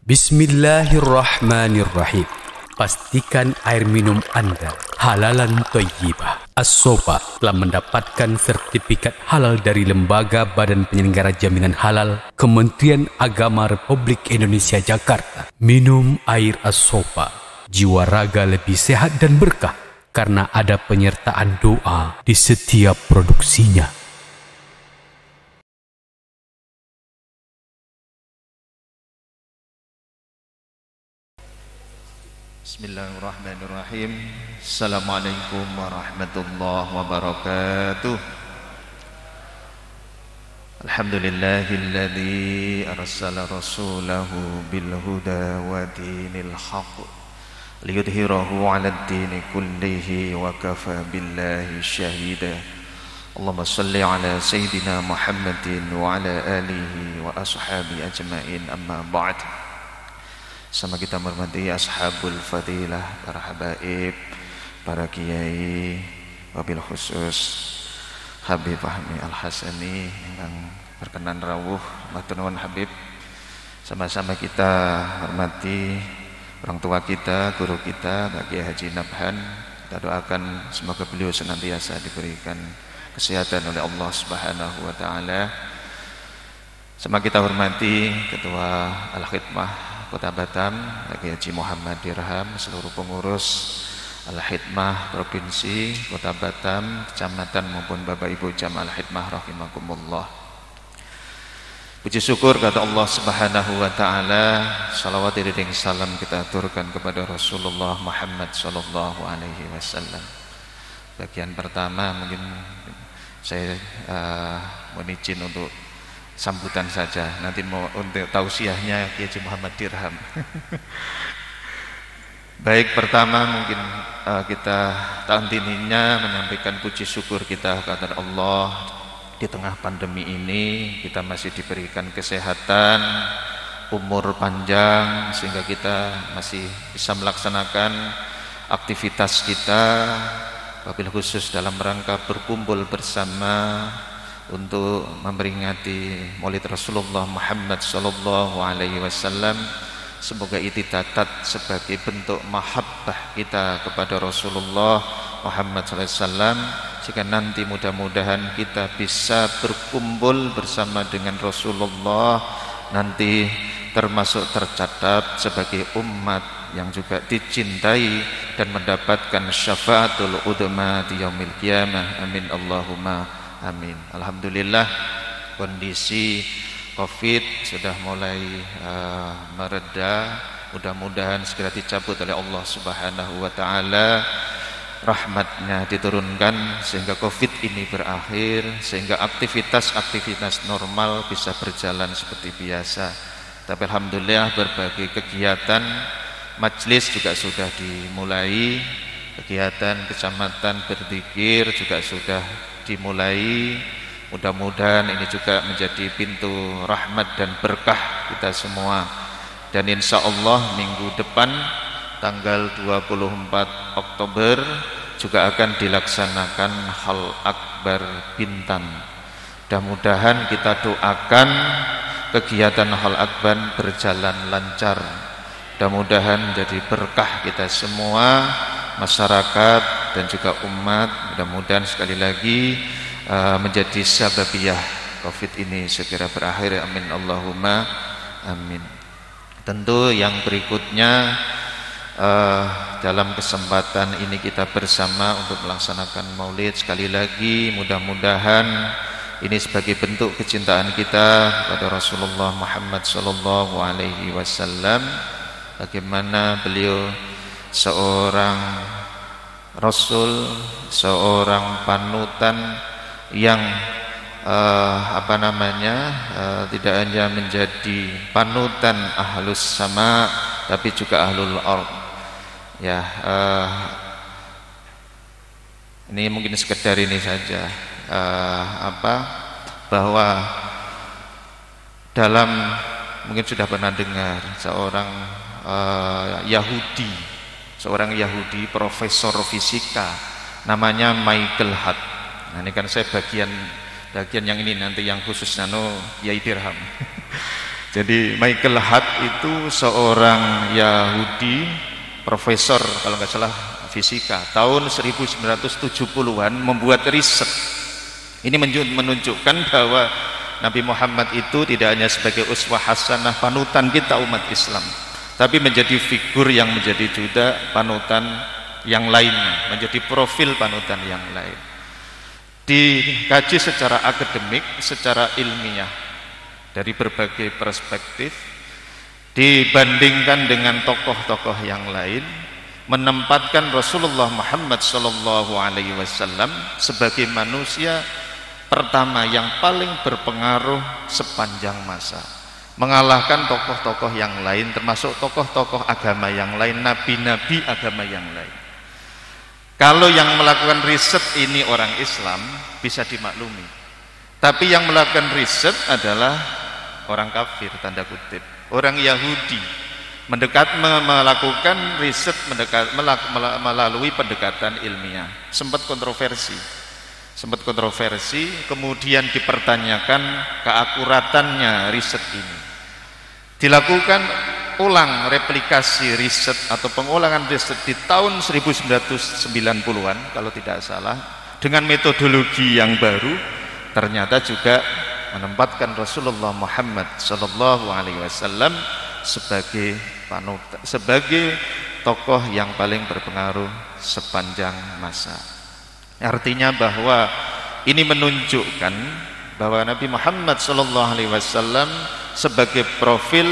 Bismillahirrahmanirrahim. Pastikan air minum Anda halalan thayyibah. As-Sofa telah mendapatkan sertifikat halal dari Lembaga Badan Penyelenggara Jaminan Halal Kementerian Agama Republik Indonesia Jakarta. Minum air As-Sofa, jiwa raga lebih sehat dan berkah karena ada penyertaan doa di setiap produksinya. Bismillahirrahmanirrahim. Assalamualaikum warahmatullahi wabarakatuh. Alhamdulillahilladzi arsala rasulahu bil huda wa dinil haqq liyudhhirahu 'alad dini kullihi wa kafa billahi syahida. Allahumma shalli ala sayyidina Muhammadin wa ala alihi wa ashabi ajmain, amma ba'd. Sama kita menghormati ashabul fadilah, para habaib, para kiai, wabil khusus Habib Fahmi Al-Hasani yang berkenan rawuh matur nuwun Habib. Sama-sama kita hormati orang tua kita, guru kita, Pak Kiai Haji Nabhan. Kita doakan semoga beliau senantiasa diberikan kesehatan oleh Allah Subhanahu wa taala. Sama kita hormati Ketua Al-Khidmah Kota Batam, Pak Haji Muhammad Dirham, seluruh pengurus Al-Khidmah Provinsi, Kota Batam, Kecamatan maupun Bapak Ibu Jamaah Al-Khidmah rahimakumullah. Puji syukur kata Allah Subhanahu wa taala, salawat dan salam kita aturkan kepada Rasulullah Muhammad sallallahu alaihi wasallam. Bagian pertama mungkin saya mohon izin untuk sambutan saja, nanti mau untuk tausiahnya Kiai Haji Muhammad Dirham. Baik, pertama mungkin kita tantininya menyampaikan puji syukur kita kepada Allah. Di tengah pandemi ini kita masih diberikan kesehatan, umur panjang, sehingga kita masih bisa melaksanakan aktivitas kita, wabil khusus dalam rangka berkumpul bersama untuk memperingati Maulid Rasulullah Muhammad sallallahu alaihi wasallam. Semoga itu dicatat sebagai bentuk mahabbah kita kepada Rasulullah Muhammad sallallahu alaihi wasallam, jika nanti mudah-mudahan kita bisa berkumpul bersama dengan Rasulullah, nanti termasuk tercatat sebagai umat yang juga dicintai dan mendapatkan syafaatul udma di yaumil qiyamah. Amin Allahumma amin. Alhamdulillah kondisi Covid sudah mulai mereda. Mudah-mudahan segera dicabut oleh Allah Subhanahu wa taala, rahmatnya diturunkan sehingga Covid ini berakhir, sehingga aktivitas-aktivitas normal bisa berjalan seperti biasa. Tapi alhamdulillah berbagai kegiatan majelis juga sudah dimulai, kegiatan kecamatan berzikir juga sudah dimulai. Mudah-mudahan ini juga menjadi pintu rahmat dan berkah kita semua. Dan insya Allah minggu depan tanggal 24 Oktober juga akan dilaksanakan Hal Akbar Bintan. Mudah-mudahan kita doakan kegiatan Hal Akbar berjalan lancar. Mudah-mudahan menjadi berkah kita semua, masyarakat dan juga umat. Mudah-mudahan sekali lagi menjadi sababiyah Covid ini segera berakhir. Amin Allahumma amin. Tentu yang berikutnya, dalam kesempatan ini kita bersama untuk melaksanakan maulid. Sekali lagi mudah-mudahan ini sebagai bentuk kecintaan kita pada Rasulullah Muhammad sallallahu alaihi wasallam, bagaimana beliau seorang rasul, seorang panutan yang tidak hanya menjadi panutan ahlus sama tapi juga ahlul ard. Ya, ini mungkin sekedar ini saja, bahwa dalam mungkin sudah pernah dengar seorang Yahudi, profesor fisika namanya Michael Hart. Nah, ini kan saya bagian yang ini, nanti yang khusus Kiai Dirham. Jadi Michael Hart itu seorang Yahudi, profesor kalau nggak salah fisika, tahun 1970-an membuat riset. Ini menunjukkan bahwa Nabi Muhammad itu tidak hanya sebagai uswah hasanah, panutan kita umat Islam, tapi menjadi figur yang menjadi juga panutan yang lainnya, menjadi profil panutan yang lain. Dikaji secara akademik, secara ilmiah, dari berbagai perspektif, dibandingkan dengan tokoh-tokoh yang lain, menempatkan Rasulullah Muhammad SAW sebagai manusia pertama yang paling berpengaruh sepanjang masa, mengalahkan tokoh-tokoh yang lain, termasuk tokoh-tokoh agama yang lain, nabi-nabi agama yang lain. Kalau yang melakukan riset ini orang Islam bisa dimaklumi, tapi yang melakukan riset adalah orang kafir, tanda kutip, orang Yahudi, melakukan riset melalui pendekatan ilmiah. Sempat kontroversi, kemudian dipertanyakan keakuratannya riset ini. Dilakukan ulang replikasi riset atau pengulangan riset di tahun 1990-an kalau tidak salah, dengan metodologi yang baru, ternyata juga menempatkan Rasulullah Muhammad SAW sebagai panutan, sebagai tokoh yang paling berpengaruh sepanjang masa. Artinya bahwa ini menunjukkan bahwa Nabi Muhammad SAW sebagai profil,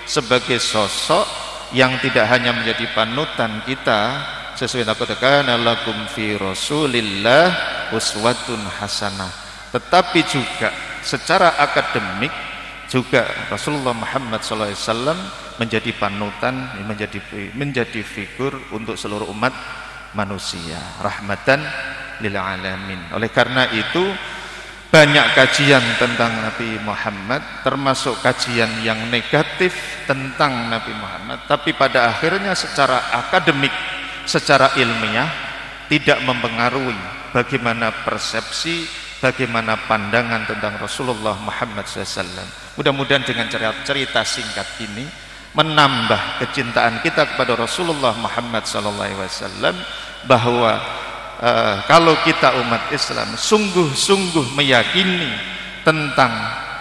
sebagai sosok yang tidak hanya menjadi panutan kita, sesuai laqad kana lakum fi Rasulillah uswatun hasanah, tetapi juga secara akademik juga Rasulullah Muhammad SAW menjadi panutan, menjadi figur untuk seluruh umat manusia, rahmatan lil alamin. Oleh karena itu banyak kajian tentang Nabi Muhammad, termasuk kajian yang negatif tentang Nabi Muhammad, tapi pada akhirnya secara akademik, secara ilmiah tidak mempengaruhi bagaimana persepsi, bagaimana pandangan tentang Rasulullah Muhammad SAW. Mudah-mudahan dengan cerita singkat ini menambah kecintaan kita kepada Rasulullah Muhammad SAW, bahwa kalau kita umat Islam sungguh-sungguh meyakini tentang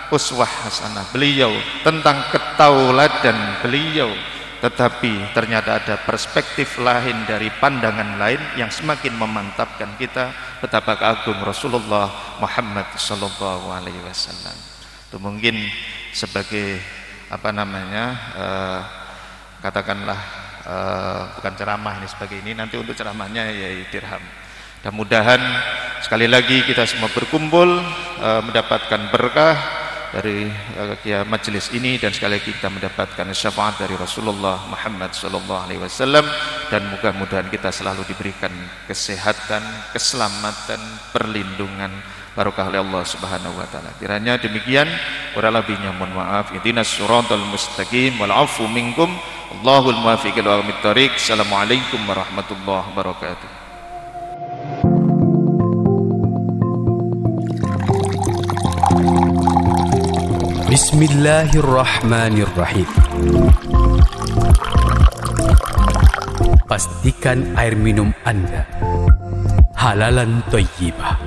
uswah hasanah beliau, tentang ketauladan beliau, tetapi ternyata ada perspektif lain dari pandangan lain yang semakin memantapkan kita betapa agung Rasulullah Muhammad SAW. Itu mungkin sebagai katakanlah bukan ceramah ini, sebagai ini nanti untuk ceramahnya ya dirham. Mudah-mudahan sekali lagi kita semua berkumpul mendapatkan berkah dari majelis ini, dan sekali lagi kita mendapatkan syafaat dari Rasulullah Muhammad SAW, dan mudah-mudahan kita selalu diberikan kesehatan, keselamatan, perlindungan, barokah oleh Allah Subhanahu wa taala. Kiranya demikian, kurang lebihnya mohon maaf. Ihdinas siratal mustaqim wal 'afu minkum. Allahul muwaffiq ila aqwamit thoriq. Assalamualaikum warahmatullahi wabarakatuh. Bismillahirrahmanirrahim. Pastikan air minum Anda halalan thayyibah.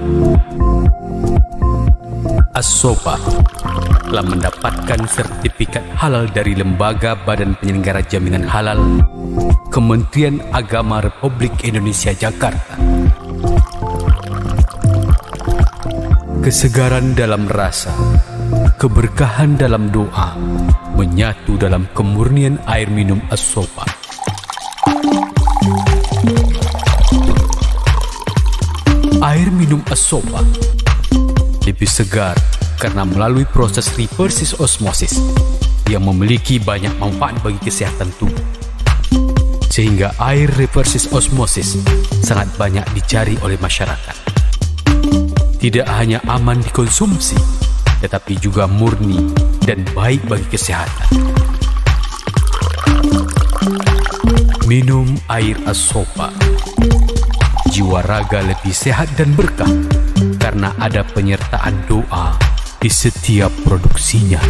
As-Sofa telah mendapatkan sertifikat halal dari Lembaga Badan Penyelenggara Jaminan Halal Kementerian Agama Republik Indonesia Jakarta. Kesegaran dalam rasa, keberkahan dalam doa, menyatu dalam kemurnian air minum As-Sofa. Air minum As-Sofa lebih segar karena melalui proses reverse osmosis yang memiliki banyak manfaat bagi kesehatan tubuh, sehingga air reverse osmosis sangat banyak dicari oleh masyarakat. Tidak hanya aman dikonsumsi, tetapi juga murni dan baik bagi kesehatan. Minum air As-Sofa, jiwa raga lebih sehat dan berkah karena ada penyertaan doa di setiap produksinya.